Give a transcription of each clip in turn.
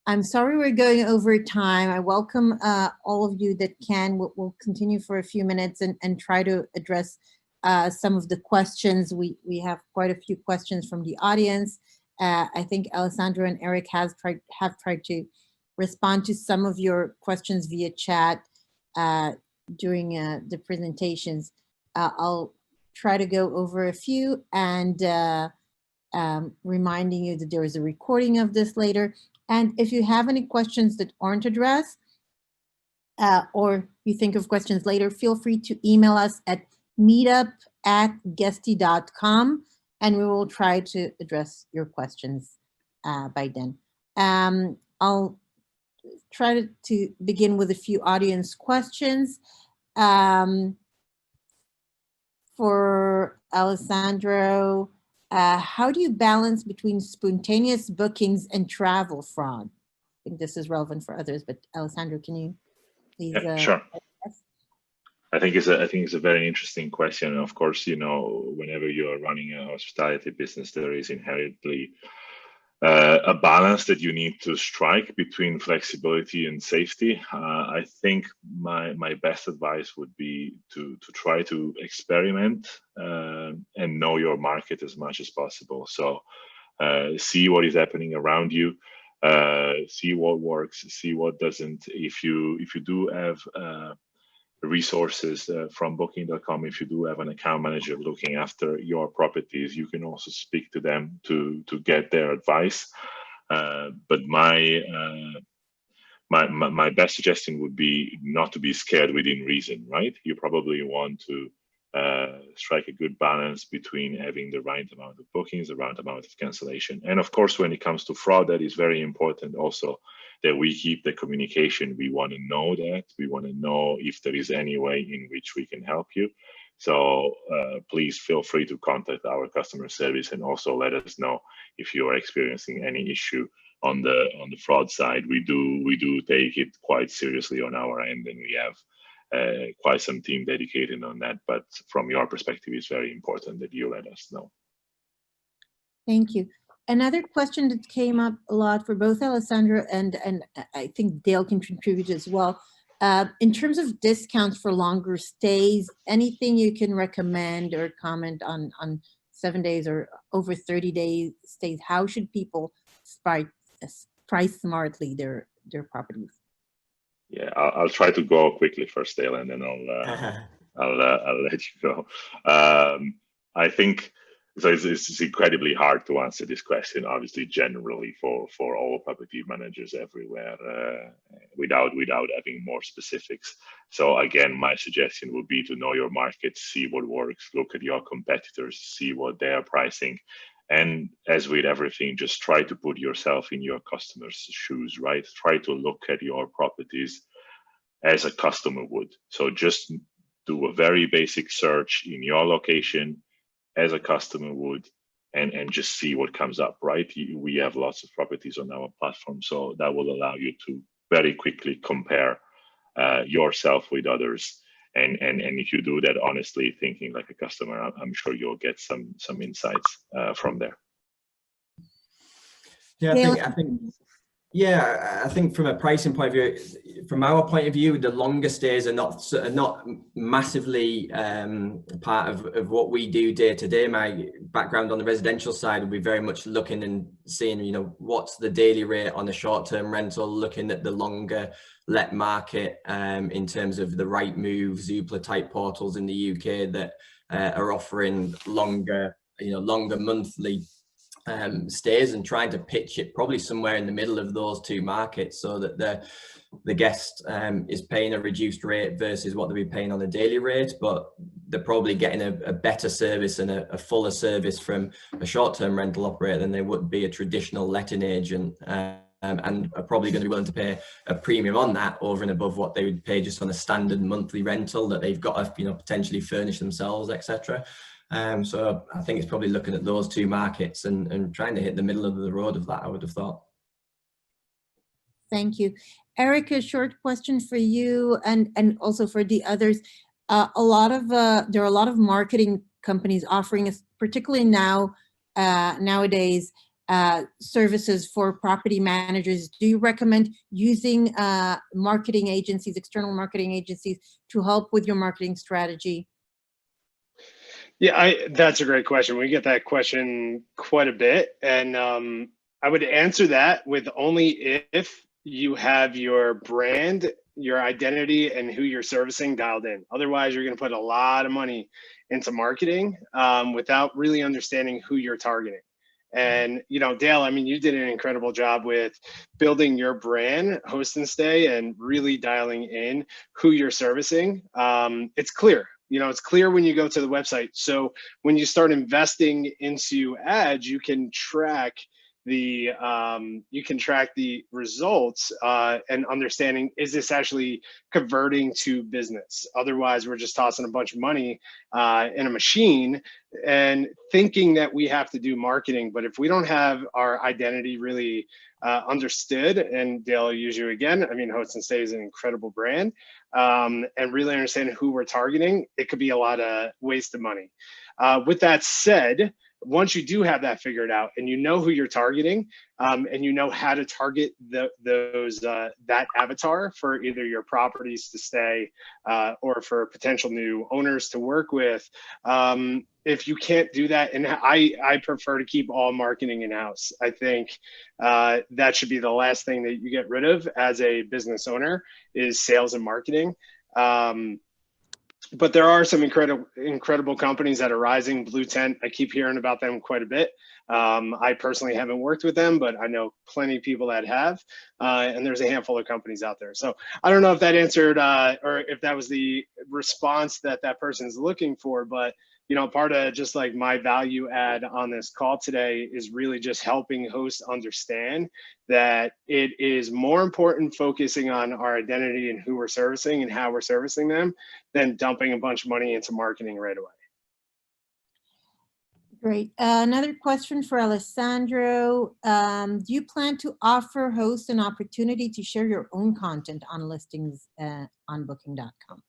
I'm sorry we're going over time. I welcome all of you that can. We'll continue for a few minutes and try to address some of the questions. We have quite a few questions from the audience. I think Alessandro and Eric have tried to respond to some of your questions via chat during the presentations. I'll try to go over a few and reminding you that there is a recording of this later. And if you have any questions that aren't addressed or you think of questions later, feel free to email us at meetup@guesty.com and we will try to address your questions by then. I'll try to begin with a few audience questions. For Alessandro, how do you balance between spontaneous bookings and travel fraud? I think this is relevant for others, but Alessandro, can you please? Yeah, sure. I think it's a very interesting question. Of course, you know, whenever you are running a hospitality business, there is inherently a balance that you need to strike between flexibility and safety. I think my best advice would be to try to experiment and know your market as much as possible. So see what is happening around you, see what works, see what doesn't. If you do have resources from booking.com, if you do have an account manager looking after your properties, you can also speak to them to get their advice. But my best suggestion would be not to be scared within reason, right? You probably want to strike a good balance between having the right amount of bookings, the right amount of cancellation. And of course, when it comes to fraud, that is very important also that we keep the communication. We want to know that. We want to know if there is any way in which we can help you. So please feel free to contact our customer service and also let us know if you are experiencing any issue on the fraud side. We do take it quite seriously on our end, and we have quite some team dedicated on that. But from your perspective, it's very important that you let us know. Thank you. Another question that came up a lot for both Alessandro and I think Dale can contribute as well. In terms of discounts for longer stays, anything you can recommend or comment on 7 days or over 30-day stays? How should people price smartly their properties? Yeah, I'll try to go quickly first, Dale, and then I'll let you go. I think so. It's incredibly hard to answer this question, obviously, generally for all property managers everywhere, without having more specifics. So again, my suggestion would be to know your market, see what works, look at your competitors, see what they are pricing. And as with everything, just try to put yourself in your customer's shoes, right? Try to look at your properties as a customer would. So just do a very basic search in your location as a customer would, and just see what comes up, right? We have lots of properties on our platform, so that will allow you to very quickly compare yourself with others. And if you do that honestly, thinking like a customer, I'm sure you'll get some insights from there. Yeah, I think from a pricing point of view, from our point of view, the longer stays are not massively part of what we do day to day. My background on the residential side will be very much looking and seeing, you know, what's the daily rate on a short-term rental, looking at the longer let market in terms of the Rightmove, Zoopla type portals in the UK that are offering longer monthly stays, and trying to pitch it probably somewhere in the middle of those two markets, so that the guest is paying a reduced rate versus what they'll be paying on a daily rate, but they're probably getting a better service and a fuller service from a short-term rental operator than they would be a traditional letting agent, and are probably going to be willing to pay a premium on that over and above what they would pay just on a standard monthly rental that they've got to, you know, potentially furnish themselves, etc. So I think it's probably looking at those two markets and trying to hit the middle of the road of that, I would have thought. Thank you. Eric, a short question for you and also for the others. There are a lot of marketing companies offering us, particularly nowadays, services for property managers. Do you recommend using marketing agencies, external marketing agencies, to help with your marketing strategy? Yeah, that's a great question. We get that question quite a bit. And I would answer that with only if you have your brand, your identity, and who you're servicing dialed in. Otherwise, you're going to put a lot of money into marketing without really understanding who you're targeting. And, you know, Dale, I mean, you did an incredible job with building your brand, Host and Stay, and really dialing in who you're servicing. It's clear. You know, it's clear when you go to the website. So when you start investing into ads, you can track the results and understanding, is this actually converting to business? Otherwise, we're just tossing a bunch of money in a machine and thinking that we have to do marketing. But if we don't have our identity really understood, and Dale, I'll use you again, I mean, Host and Stay is an incredible brand, and really understanding who we're targeting, it could be a lot of waste of money. With that said, once you do have that figured out and you know who you're targeting and you know how to target that avatar for either your properties to stay or for potential new owners to work with, if you can't do that, and I prefer to keep all marketing in-house. I think that should be the last thing that you get rid of as a business owner is sales and marketing. But there are some incredible companies that are rising. Blue Tent, I keep hearing about them quite a bit. I personally haven't worked with them, but I know plenty of people that have, and there's a handful of companies out there. So I don't know if that answered or if that was the response that that person's looking for, but you know, part of just like my value add on this call today is really just helping hosts understand that it is more important focusing on our identity and who we're servicing and how we're servicing them than dumping a bunch of money into marketing right away. Great. Another question for Alessandro. Do you plan to offer hosts an opportunity to share your own content on listings on Booking.com?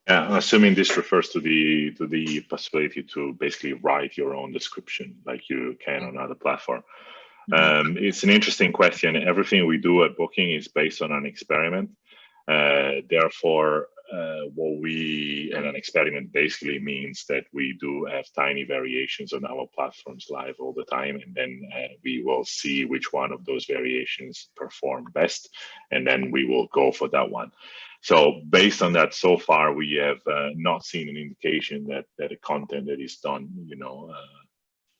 Yeah, assuming this refers to the possibility to basically write your own description like you can on other platform. It's an interesting question. Everything we do at Booking is based on an experiment. Therefore, and an experiment basically means that we do have tiny variations on our platforms live all the time, and then we will see which one of those variations perform best, and then we will go for that one. So based on that, so far we have not seen an indication that the content that is done, you know,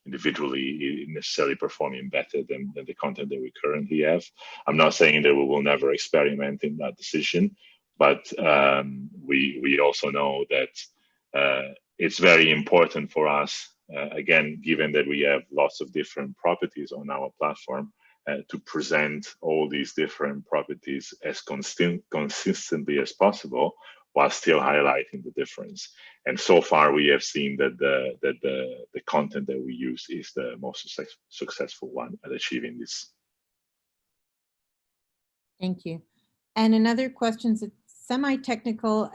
individually is necessarily performing better than the content that we currently have. I'm not saying that we will never experiment in that decision, but we also know that it's very important for us, again, given that we have lots of different properties on our platform, to present all these different properties as consistently as possible while still highlighting the difference. And so far we have seen that the content that we use is the most successful one at achieving this. Thank you. And another question is semi-technical.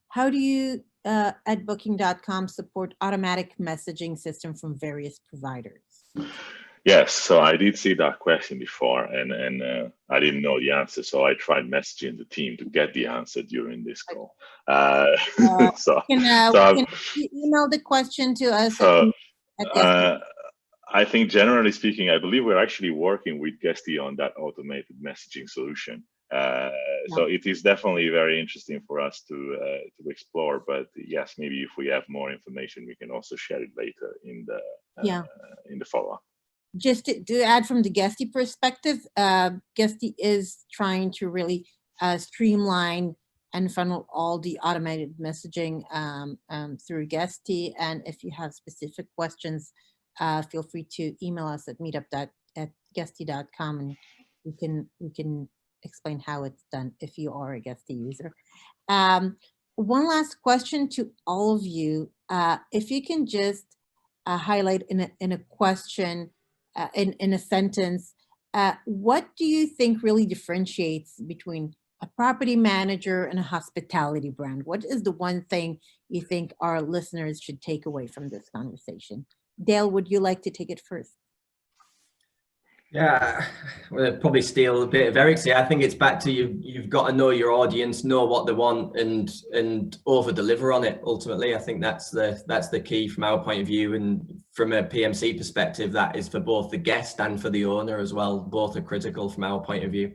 How do you at Booking.com support automatic messaging system from various providers? Yes, so I did see that question before, and I didn't know the answer, so I tried messaging the team to get the answer during this call. So can you email the question to us? So, I think generally speaking, I believe we're actually working with Guesty on that automated messaging solution. So it is definitely very interesting for us to explore. But yes, maybe if we have more information, we can also share it later in the follow-up. Just to add from the Guesty perspective, Guesty is trying to really streamline and funnel all the automated messaging through Guesty. And if you have specific questions, feel free to email us at meetup@guesty.com, and we can explain how it's done if you are a Guesty user. One last question to all of you. If you can just highlight in a question, in a sentence, what do you think really differentiates between a property manager and a hospitality brand? What is the one thing you think our listeners should take away from this conversation? Dale, would you like to take it first? Yeah, well, probably steal a bit of Eric's here. I think it's back to you've got to know your audience, know what they want, and over deliver on it. Ultimately, I think that's the key from our point of view, and from a PMC perspective, that is for both the guest and for the owner as well. Both are critical from our point of view.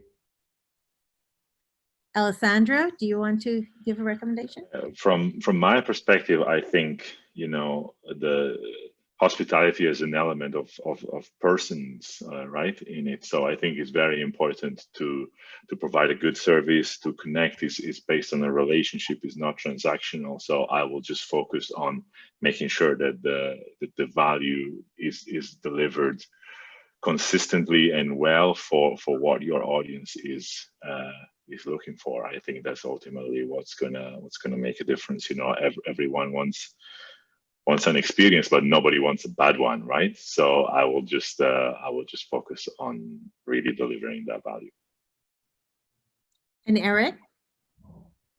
Alessandro, do you want to give a recommendation? From my perspective, I think, you know, the hospitality is an element of persons, right, in it. So I think it's very important to provide a good service. To connect is based on a relationship, is not transactional. So I will just focus on making sure that the value is delivered consistently and well for what your audience is looking for. I think that's ultimately what's gonna make a difference. You know, everyone wants an experience, but nobody wants a bad one, right? So I will just focus on really delivering that value. And Eric?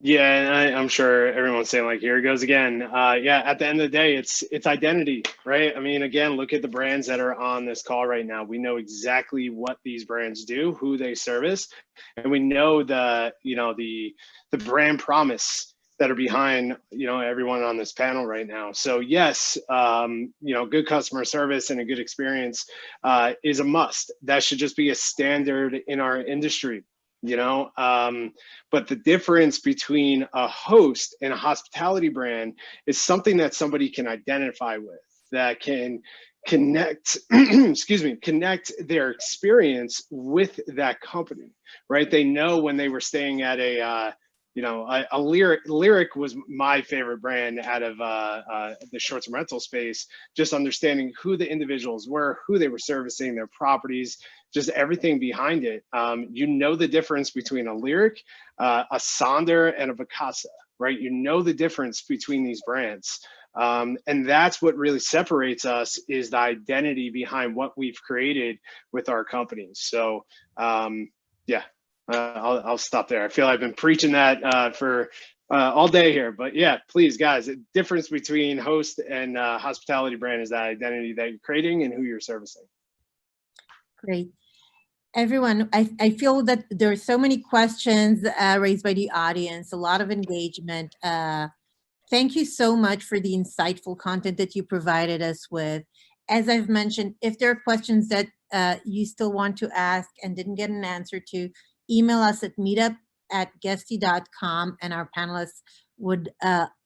Yeah, and I'm sure everyone's saying like, here it goes again. Yeah, at the end of the day, it's identity, right? I mean, again, look at the brands that are on this call right now. We know exactly what these brands do, who they service, and we know the brand promise that are behind, you know, everyone on this panel right now. So yes, you know, good customer service and a good experience is a must. That should just be a standard in our industry, you know. But the difference between a host and a hospitality brand is something that somebody can identify with, that can connect connect their experience with that company, right? They know when they were staying at a Lyric was my favorite brand out of the short-term rental space. Just understanding who the individuals were, who they were servicing, their properties, just everything behind it. You know the difference between a Lyric, a Sonder, and a Vacasa, right? You know the difference between these brands. And that's what really separates us, is the identity behind what we've created with our companies. So yeah. I'll stop there. I feel I've been preaching that for all day here, but yeah, please guys, the difference between host and hospitality brand is that identity that you're creating and who you're servicing. Great. Everyone, I feel that there are so many questions raised by the audience, a lot of engagement. Thank you so much for the insightful content that you provided us with. As I've mentioned, if there are questions that you still want to ask and didn't get an answer to, email us at meetup@guesty.com, and our panelists would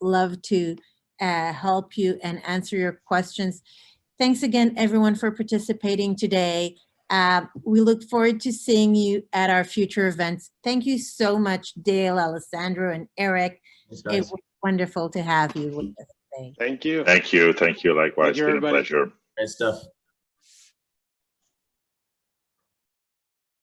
love to help you and answer your questions. Thanks again, everyone, for participating today. We look forward to seeing you at our future events. Thank you so much, Dale, Alessandro, and Eric. It was wonderful to have you with us today. Thank you. Thank you. Likewise, it's been a pleasure. Great stuff.